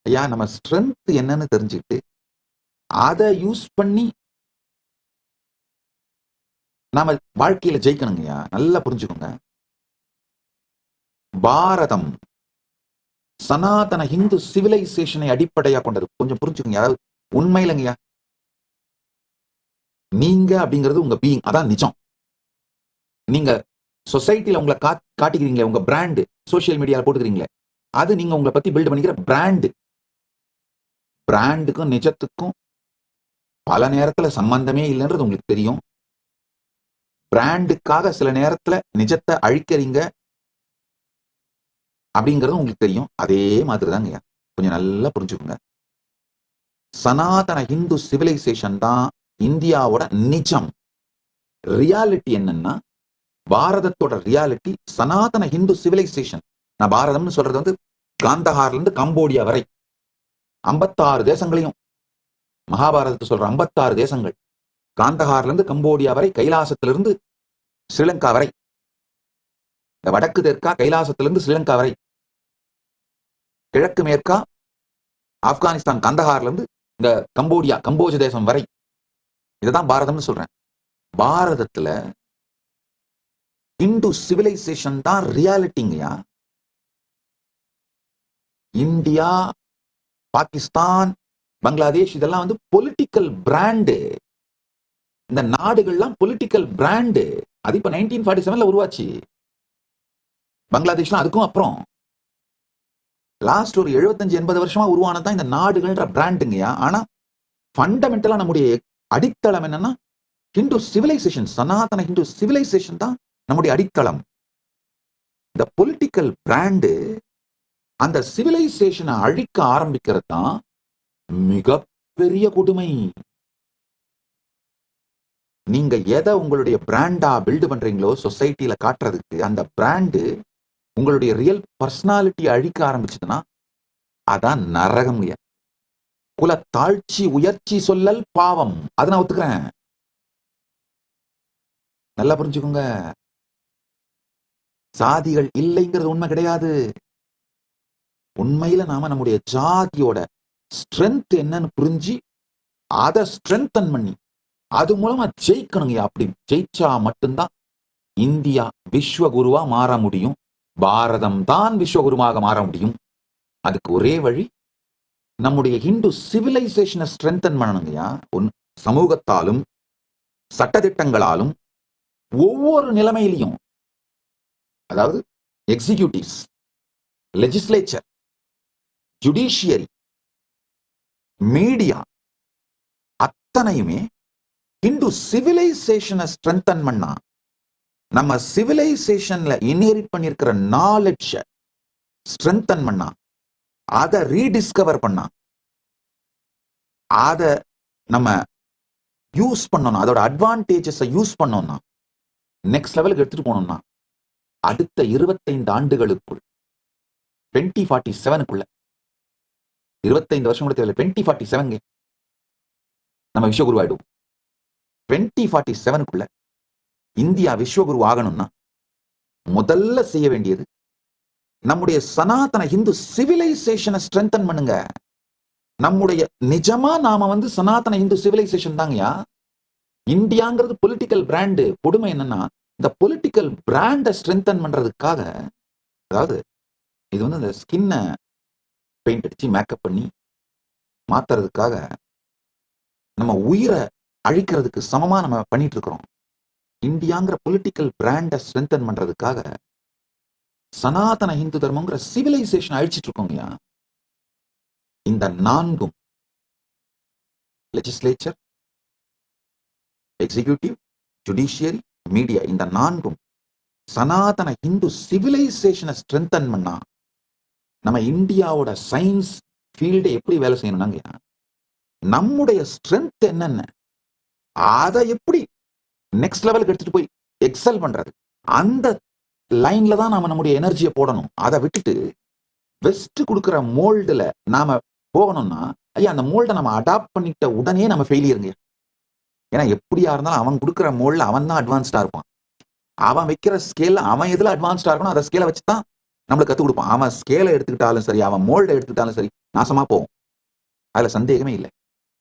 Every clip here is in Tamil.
ஐயா நம்ம ஸ்ட்ரென்த் என்னன்னு தெரிஞ்சுக்கிட்டு அதை யூஸ் பண்ணி நாம வாழ்க்கையில ஜெயிக்கணுங்கய்யா. நல்லா புரிஞ்சுக்கோங்க. பாரதம் சனாதன இந்து சிவிலைசேஷனை அடிப்படையா கொண்டது. கொஞ்சம் புரிஞ்சுக்கோங்க. அதாவது உண்மை இல்லைங்கய்யா. நீங்க அப்படிங்கிறது உங்க பீயிங், அதான் நிஜம். நீங்க சொசைட்டில உங்களை காட்டிக்கிறீங்களே, உங்க பிராண்டு சோசியல் மீடியால போட்டுக்கிறீங்களே, அது நீங்க உங்களை பத்தி பில்ட் பண்ணிக்கிற பிராண்டு. பிராண்டுக்கும் நிஜத்துக்கும் பல நேரத்துல சம்பந்தமே இல்லைன்றது உங்களுக்கு தெரியும். பிராண்டுக்காக சில நேரத்துல நிஜத்தை அழிக்கிறீங்க அப்படிங்கிறது உங்களுக்கு தெரியும். அதே மாதிரி தாங்க. கொஞ்சம் நல்லா புரிஞ்சுக்கோங்க. சனாதன இந்து சிவிலைசேஷன் தான் இந்தியாவோட நிஜம். ரியாலிட்டி என்னன்னா, பாரதத்தோட ரியாலிட்டி சனாதன இந்து சிவிலைசேஷன். நான் பாரதம்னு சொல்றது வந்து காந்தஹார்ல இருந்து கம்போடியா வரை 56 தேசங்களையும், மகாபாரதத்தை சொல்ற 56 தேசங்கள், காந்தஹார்ல இருந்து கம்போடியா வரை, கைலாசத்திலிருந்து ஸ்ரீலங்கா வரை, இந்த வடக்கு தெற்கா கைலாசத்திலிருந்து ஸ்ரீலங்கா வரை, கிழக்கு மேற்கா ஆப்கானிஸ்தான் கந்தஹார்ல இருந்து இந்த கம்போடியா கம்போஜ தேசம் வரை, இதுதான் பாரதம்னு சொல்றேன். பாரதத்துல இந்து சிவிலைசேஷன் தான் ரியாலிட்டிங்கயா. இந்தியா, பாகிஸ்தான், பங்களாதேஷ் இதெல்லாம் வந்து பொலிட்டிக்கல் பிராண்டு. இந்த நாடுகள்லாம் பொலிட்டிக்கல் பிராண்டு. அது இப்ப 1947 உருவாச்சு. பங்களாதேஷ்லாம் அதுக்கும் அப்புறம் லாஸ்ட் ஒரு 75-80 வருஷமா உருவானதான் இந்த நாடுகள்ன்ற பிராண்டுங்கயா. ஆனா ஃபண்டமெண்டலா நம்முடைய அடித்தளம் என்னன்னா ஹிந்து சிவிலைசேஷன், சனாதன ஹிந்து சிவிலைசேஷன் தான் நம்முடைய அடித்தளம். இந்த பொலிட்டிக்கல் பிராண்டு அந்த சிவிலைசேஷனை அழிக்க ஆரம்பிக்கிறது தான் மிகப்பெரிய கொடுமை. நீங்க எதை உங்களுடைய பிராண்டா பில்டு பண்றீங்களோ சொசைட்டில காட்டுறதுக்கு, அந்த பிராண்டு உங்களுடைய ரியல் பர்சனாலிட்டி அழிக்க ஆரம்பிச்சதுன்னா அதான் நரகம். குல தாழ்ச்சி உயர்ச்சி சொல்லல் பாவம். அதை நான் ஒத்துக்கிறேன். நல்லா புரிஞ்சுக்கோங்க. சாதிகள் இல்லைங்கிறது உண்மை கிடையாது. உண்மையில நாம நம்முடைய ஜாதியோட ஸ்ட்ரென்த் என்னன்னு புரிஞ்சு அதை ஸ்ட்ரென்தன் பண்ணி அது மூலமா ஜெயிக்கணுங்க. அப்படி ஜெயிச்சா மட்டும்தான் இந்தியா விஸ்வகுருவா மாற முடியும். பாரதம் தான் விஸ்வகுருவாக மாற முடியும். அதுக்கு ஒரே வழி நம்முடைய ஹிந்து சிவிலைசேஷனை ஸ்ட்ரென்தன் பண்ணணுங்கய்யா. சமூகத்தாலும் சட்டதிட்டங்களாலும் ஒவ்வொரு நிலைமையிலையும், அதாவது எக்ஸிகியூட்டிவ்ஸ், லெஜிஸ்லேச்சர், ஜுடிஷியரி, மீடியா அத்தனையுமே ஹிந்து சிவிலைசேஷனை ஸ்ட்ரென்தன் பண்ணா, நம்ம சிவிலைசேஷன்ல இன்ஹெரிட் பண்ணியிருக்கிற நாலேஜ் ஸ்ட்ரென்தன் பண்ணா, அதை ரீடிஸ்கவர் பண்ணா, அதை நம்ம யூஸ் பண்ணணும், அதோட அட்வான்டேஜஸ் யூஸ் பண்ணோம்னா, நெக்ஸ்ட் லெவலுக்கு எடுத்துட்டு போனோம்னா, அடுத்த 25 ஆண்டுகளுக்குள் 2047க்குள்ள, 25 வருஷம் கூட தேவையில்லை, 2047 நம்ம விஸ்வகுரு ஆயிடுவோம். 2047க்குள்ள இந்தியா விஸ்வகுரு ஆகணும்னா முதல்ல செய்ய வேண்டியது நம்முடைய சனாதன இந்து சிவிலைசேஷனை ஸ்ட்ரென்தன் பண்ணுங்க. நம்முடைய நிஜமா நாம வந்து சனாதன இந்து சிவிலைசேஷன் தாங்கயா. இந்தியாங்கிறது பொலிட்டிக்கல் பிராண்டு. கொடுமை என்னன்னா, இந்த பொலிட்டிக்கல் பிராண்டை ஸ்ட்ரென்தன் பண்றதுக்காக, அதாவது இது வந்து இந்த ஸ்கின்னை பெயிண்ட் அடிச்சு மேக்கப் பண்ணி மாத்துறதுக்காக நம்ம உயிரை அழிக்கிறதுக்கு சமமா நம்ம பண்ணிட்டு இருக்கிறோம். இந்தியாங்கிற பொலிட்டிக்கல் பிராண்டை ஸ்ட்ரென்தன் பண்றதுக்காக சனாதன இந்து தர்மங்கிற சிவிலைசேஷன் அழிச்சிட்டு இருக்கோங்கயா. இந்த 4ம் லெஜிஸ்லேச்சர், எக்ஸிகியூட்டிவ், ஜுடிஷியரி, மீடியா, இந்த 4ம் சனாதன இந்து சிவிலைசேஷனை ஸ்ட்ரென்தன் பண்ணா நம்ம இந்தியாவோட சயின்ஸ் ஃபீல்டு எப்படி வேலை செய்யணும்னாங்க, நம்முடைய ஸ்ட்ரென்த் என்னென்ன அதை எப்படி நெக்ஸ்ட் லெவலுக்கு எடுத்துட்டு போய் எக்ஸல் பண்றது, அந்த லைன்ல தான் நாம நம்முடைய எனர்ஜியை போடணும். அதை விட்டுட்டு வெஸ்ட் கொடுக்குற மோல்டுல நாம போகணும்னா, ஐயா அந்த மோல்டை நம்ம அடாப்ட் பண்ணிட்ட உடனே நம்ம ஃபெயிலியருங்க. ஏன்னா எப்படியா இருந்தாலும் அவன் கொடுக்குற மோல்ட்ல அவன் தான் அட்வான்ஸ்டா இருப்பான். அவன் வைக்கிற ஸ்கேல்ல அவன் எதுல அட்வான்ஸ்டா இருக்கணும், அதை ஸ்கேலை வச்சுதான் நம்மளுக்கு கற்றுக் கொடுப்பான். அவன் ஸ்கேலை எடுத்துக்கிட்டாலும் சரி, அவன் மோல்டை எடுத்துக்கிட்டாலும் சரி, நாசமா போகும். அதுல சந்தேகமே இல்லை.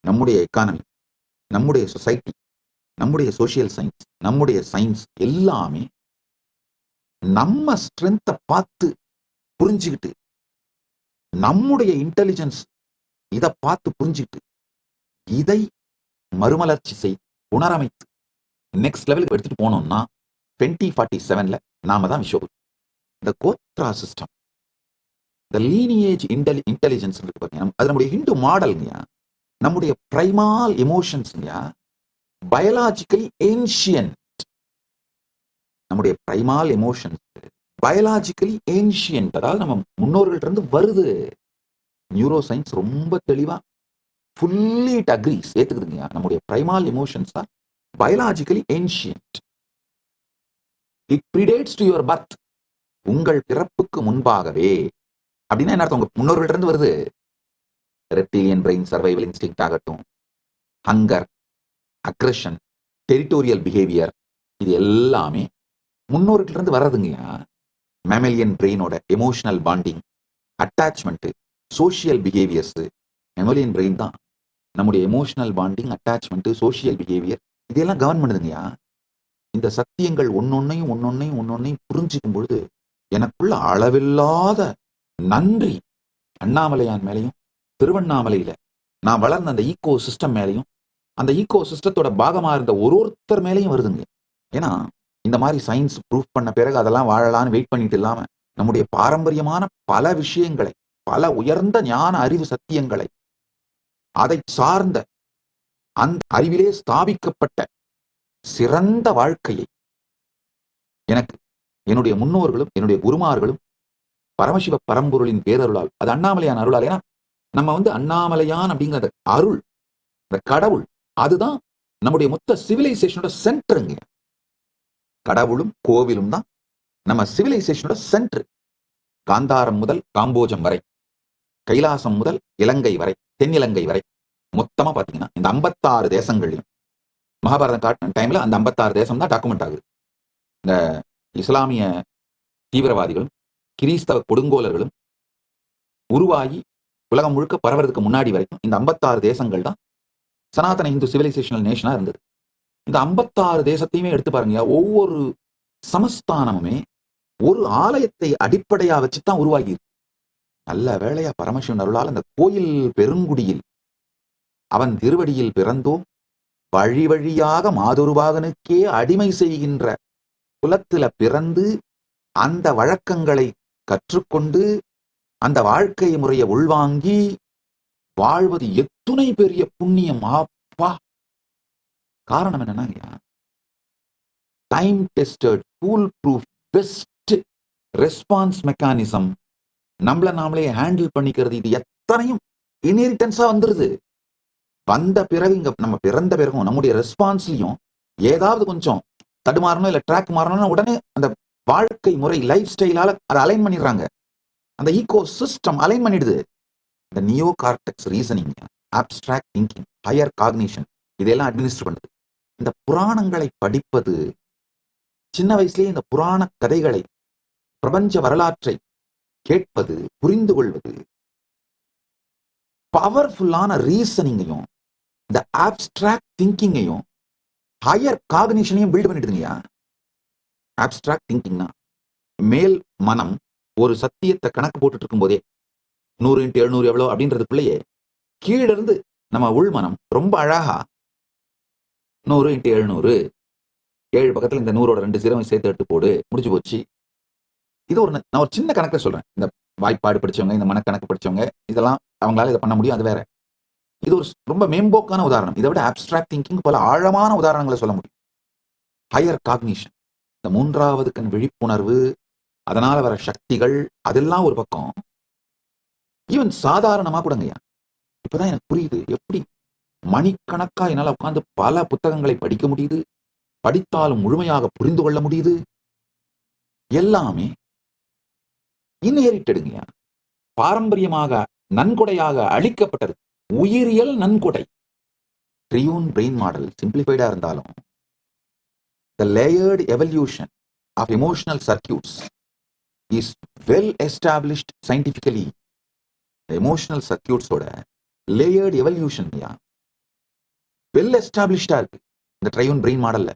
நம்முடைய எக்கானமி, நம்முடைய சொசைட்டி, நம்முடைய சோசியல் சயின்ஸ், நம்முடைய சயின்ஸ் எல்லாமே நம்ம ஸ்ட்ரென்த்தை பார்த்து புரிஞ்சுக்கிட்டு, நம்முடைய இன்டெலிஜென்ஸ் இதை பார்த்து புரிஞ்சுக்கிட்டு, இதை மறுமலர்ச்சி செய்து புனரமைத்து நெக்ஸ்ட் லெவலுக்கு எடுத்துட்டு போனோம்னா 2047 நாம தான் விஸ்வகுரு. இந்த கோத்ரா சிஸ்டம், இந்த லீனியேஜ் இன்டெலிஜென்ஸ் இருக்கு பார்த்தீங்கன்னா, அது நம்முடைய ஹிந்து மாடல்ங்கயா. நம்முடைய பிரைமால் எமோஷன்ஸ்ங்கயா பயாலாஜிக்கலி ஏன்ஷியன்ட். நம்முடைய பிரைமால் எமோஷன்ஸ் பயாலாஜிக்கலி ஏன்ஷியன்ட், அதாவது நம்ம முன்னோர்கள்ட்ட இருந்து வருது. நியூரோ சயின்ஸ் ரொம்ப தெளிவா ஃபுல்லி இட் அக்ரீஸ், ஏத்துக்குதுங்கயா. நம்முடைய பிரைமால் எமோஷன்ஸ் தான் biologically ancient. It predates to your birth, உங்கள் பிறப்புக்கு முன்பாகவே. அப்படின்னா என்ன அர்த்தம்? உங்க முன்னோர்கள்ட்ட இருந்து வருது. ரெப்டிலியன் பிரெயின் சர்வைவல் இன்ஸ்டிங்க்ட் ஆகட்டும், ஹங்கர், அக்ரெஷன், டெரிட்டோரியல் பிஹேவியர், இது எல்லாமே முன்னோர்கள்ட்ட இருந்து வர்றதுங்கயா. மேமலியன் பிரெயினோட emotional bonding, attachment, social behaviours, mammalian brain தான் நம்முடைய emotional bonding, attachment, social behaviour இதெல்லாம் கவர்ன் பண்ணுதுங்கயா. இந்த சத்தியங்கள் ஒன்னொன்னையும் புரிஞ்சுக்கும் பொழுது எனக்குள்ள அளவில்லாத நன்றி அண்ணாமலையான் மேலையும், திருவண்ணாமலையில நான் வளர்ந்த அந்த ஈகோ சிஸ்டம் மேலையும், அந்த ஈகோ சிஸ்டத்தோட பாகமா இருந்த ஒருத்தர் மேலையும் வருதுங்க. ஏன்னா இந்த மாதிரி சயின்ஸ் ப்ரூஃப் பண்ண பிறகு அதெல்லாம் வாழலான்னு வெயிட் பண்ணிட்டு இல்லாம, நம்முடைய பாரம்பரியமான பல விஷயங்களை, பல உயர்ந்த ஞான அறிவு சத்தியங்களை, அதை சார்ந்த அந்த அறிவிலே ஸ்தாபிக்கப்பட்ட சிறந்த வாழ்க்கையை எனக்கு என்னுடைய முன்னோர்களும் என்னுடைய குருமார்களும் பரமசிவ பரம்பொருளின் பேரருளால், அது அண்ணாமலையான் அருளால். ஏன்னா நம்ம அண்ணாமலையான் அப்படிங்கிற அருள், இந்த கடவுள், அதுதான் நம்முடைய மொத்த சிவிலைசேஷனோட சென்டருங்க. கடவுளும் கோவிலும் தான் நம்ம சிவிலைசேஷனோட சென்டர். காந்தாரம் முதல் காம்போஜம் வரை, கைலாசம் முதல் இலங்கை வரை, தென்னிலங்கை வரை, மொத்தமா பாத்தீங்கன்னா இந்த 56 தேசங்களையும் மகாபாரதம் காட்டின டைம்ல அந்த 56 தேசம் தான் டாக்குமெண்ட் ஆகுது. இந்த இஸ்லாமிய தீவிரவாதிகளும் கிறிஸ்தவ கொடுங்கோலர்களும் உருவாகி உலகம் முழுக்க பரவறதுக்கு முன்னாடி வரைக்கும் இந்த 56 தேசங்கள் தான் சனாதன இந்து சிவிலைசேஷனல் நேஷனா இருந்தது. இந்த 56 தேசத்தையுமே எடுத்து பாருங்க, ஒவ்வொரு சமஸ்தானமுமே ஒரு ஆலயத்தை அடிப்படையா வச்சுதான் உருவாகி இருக்கு. நல்ல வேளையா பரமசிவன் அருளால் அந்த கோயில் பெருங்குடியில் அவன் திருவடியில் பிறந்தோம், வழி வழியாக மாதொருபாகனுக்கே அடிமை செய்கின்ற குலத்துல பிறந்து அந்த வழக்கங்களை கற்றுக்கொண்டு அந்த வாழ்க்கை முறையை உள்வாங்கி வாழ்வது எத்துணை பெரிய புண்ணியம். ஆப்பா! காரணம் என்னன்னா, time tested, foolproof, best response mechanism, நம்மள நாமளே ஹேண்டில் பண்ணிக்கிறது, இது எத்தனையும் இன்ஹெரிட்டன்ஸா வந்துருது. வந்த பிறகு இங்க நம்ம பிறந்த பிறகும் நம்முடைய ரெஸ்பான்ஸ்லயும் ஏதாவது கொஞ்சம் தடுமாறணும் இல்ல ட்ராக் மாறணும்னா உடனே அந்த வாழ்க்கை முறை லைஃப் ஸ்டைலால அதை அலைன் பண்ணிடுறாங்க. அந்த ஈகோ சிஸ்டம் அலைன் பண்ணிடுது. இந்த neo cortex reasoning, abstract thinking, higher cognition இதெல்லாம் அட்மினிஸ்டர் பண்ணுது. இந்த புராணங்களை படிப்பது, சின்ன வயசுலேயே இந்த புராண கதைகளை, பிரபஞ்ச வரலாற்றை கேட்பது, புரிந்து கொள்வது, பவர்ஃபுல்லான ரீசனிங்கையும் இந்த அப்டிராக்ட் திங்கிங்கையும் ஹையர் காக்னிஷனையும் பில்ட் பண்ணிடுதுங்கயா. அப்டிராக்ட் திங்கிங்னா மேல் மனம் ஒரு சத்தியத்தை கணக்கு போட்டுட்டு இருக்கும் போதே 100 × 700 எவ்வளோ அப்படின்றதுக்குள்ளேயே கீழே இருந்து நம்ம உள்மனம் ரொம்ப அழகா 100 × 700, 7 பக்கத்துல இந்த 100ஓட 2 0 சேர்த்து எடுத்து போடு, முடிச்சு போச்சு. இது நான் ஒரு சின்ன கணக்கை சொல்றேன். இந்த வாய்ப்பாடு படிச்சவங்க, இந்த மனக்கணக்கு படிச்சவங்க, இதெல்லாம் அவங்களால இதை பண்ண முடியும், அது வேற. இது ஒரு ரொம்ப மேம்போக்கான உதாரணம். இதை விட அப்டிராக்ட் திங்கிங் பல ஆழமான உதாரணங்களை சொல்ல முடியும். ஹையர் காக்னிஷன், இந்த மூன்றாவது கண் விழிப்புணர்வு, அதனால வர சக்திகள், அதெல்லாம் ஒரு பக்கம். ஈவன் சாதாரணமா கூடங்கய்யா, இப்பதான் எனக்கு புரியுது எப்படி மணிக்கணக்கா என்னால உட்கார்ந்து பல புத்தகங்களை படிக்க முடியுது, படித்தாலும் முழுமையாக புரிந்து கொள்ள முடியுது. எல்லாமே இன்ஹெரிட்டடுங்கய்யா, பாரம்பரியமாக நன்கொடையாக அளிக்கப்பட்டது. உயிரியல் நன்கொடை. ட்ரியூன் பிரெயின் மாடல் சிம்பிளிஃபைடா இருந்தாலும் the layered evolution of emotional circuits is well established scientifically. Emotional சர்க்கியூட்ஸோட லேயர்டு எவல்யூஷன் வெல் எஸ்டாப்ளிஷ்டா இருக்கு இந்த ட்ரையூன் பிரெயின் மாடல்ல.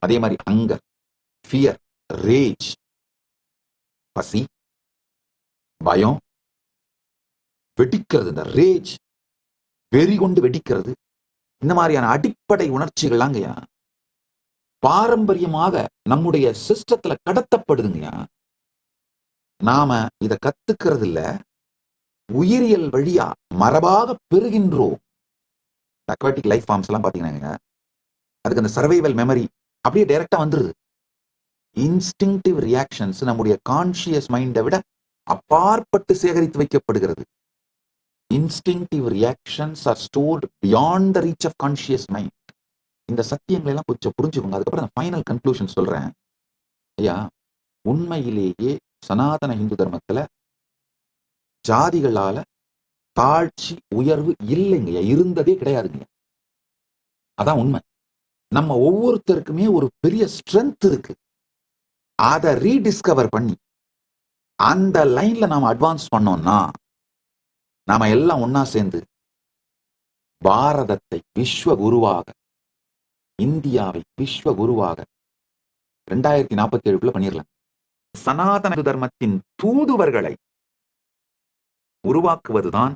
அதே மாதிரி அங்கர், ஃபியர், ரேஜ், பசி, பயம், வெடிக்கிறது, இந்த ரேஜ் வெறி கொண்டு வெடிக்கிறது, இந்த மாதிரியான அடிப்படை உணர்ச்சிகள்லாங்கய்யா பாரம்பரியமாக நம்முடைய சிஸ்டத்துல கடத்தப்படுதுங்கய்யா. நாம இத கத்துக்கிறது இல்ல, உயிரியல் வழியா மரபாக பெறுகின்றோம். அக்வாட்டிக் லைஃப் ஃபார்ம்ஸ் எல்லாம் பாத்தீங்கன்னா அதுக்கு அந்த சர்வைவல் மெமரி அப்படியே டைரக்டா வந்துருது. இன்ஸ்டிங்டிவ் ரியாக்ஷன்ஸ் நம்முடைய கான்சியஸ் மைண்டை விட அப்பாற்பட்டு சேகரித்து வைக்கப்படுகிறது. Instinctive reactions are stored beyond the reach of conscious mind. இந்த சத்தியங்களை எல்லாம் கொஞ்சம் புரிஞ்சுக்கோங்க. அதுக்கப்புறம் நான் ஃபைனல் கன்க்ளூஷன் சொல்றேன். ஐயா, உண்மையிலேயே சனாதன இந்து தர்மத்துல ஜாதிகளால தாழ்ச்சி உயர்வு இல்லைங்க, இருந்ததே கிடையாதுங்க. அதான் உண்மை. நம்ம ஒவ்வொருத்தருக்குமே ஒரு பெரிய ஸ்ட்ரென்த் இருக்கு. அதை ரீடிஸ்கவர் பண்ணி அந்த லைன்ல நாம அட்வான்ஸ் பண்ணோம்னா நாம எல்லாம் ஒன்னா சேர்ந்து பாரதத்தை விஸ்வ குருவாக, இந்தியாவை விஸ்வ குருவாக 2047 பண்ணிடலாம். சனாதன தர்மத்தின் தூதுவர்களை உருவாக்குவதுதான்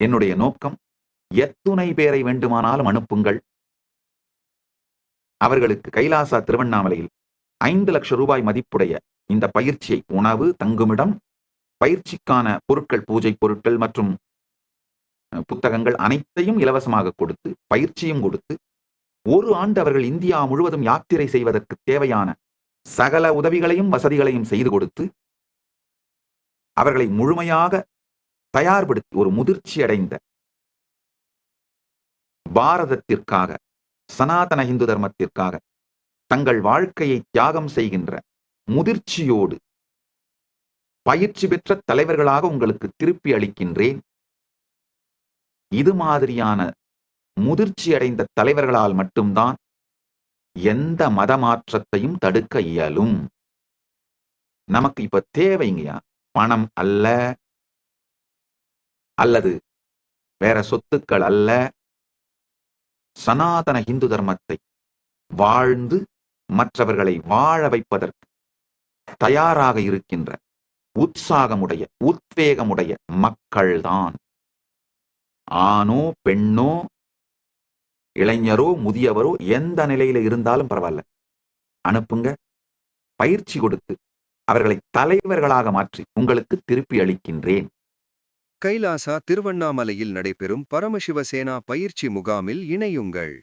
என்னுடைய நோக்கம். எத்துணை பேரை வேண்டுமானாலும் அனுப்புங்கள். அவர்களுக்கு கைலாசா திருவண்ணாமலையில் 5 லட்சம் ரூபாய் மதிப்புடைய இந்த பயிற்சியை, உணவு, தங்குமிடம், பயிற்சிக்கான பொருட்கள், பூஜை பொருட்கள் மற்றும் புத்தகங்கள் அனைத்தையும் இலவசமாக கொடுத்து, பயிற்சியும் கொடுத்து, 1 ஆண்டு அவர்கள் இந்தியா முழுவதும் யாத்திரை செய்வதற்கு தேவையான சகல உதவிகளையும் வசதிகளையும் செய்து கொடுத்து அவர்களை முழுமையாக தயார்படுத்தி ஒரு முதிர்ச்சி அடைந்த பாரதத்திற்காக, சனாதன இந்து தர்மத்திற்காக தங்கள் வாழ்க்கையை தியாகம் செய்கின்ற முதிர்ச்சியோடு பயிற்சி பெற்ற தலைவர்களாக உங்களுக்கு திருப்பி அளிக்கின்றேன். இது மாதிரியான முதிர்ச்சி அடைந்த தலைவர்களால் மட்டும்தான் எந்த மத மாற்றத்தையும் தடுக்க இயலும். நமக்கு இப்ப தேவைங்கயா பணம் அல்ல, அல்லது வேற சொத்துக்கள் அல்ல. சனாதன இந்து தர்மத்தை வாழ்ந்து மற்றவர்களை வாழ வைப்பதற்கு தயாராக இருக்கின்ற உற்சாகமுடைய, உத்வேகமுடைய மக்கள்தான். ஆணோ பெண்ணோ இளைஞரோ முதியவரோ எந்த நிலையில இருந்தாலும் பரவாயில்ல, அனுப்புங்க. பயிற்சி கொடுத்து அவர்களை தலைவர்களாக மாற்றி உங்களுக்கு திருப்பி அளிக்கின்றேன். கைலாசா திருவண்ணாமலையில் நடைபெறும் பரமசிவசேனா பயிற்சி முகாமில் இணையுங்கள்.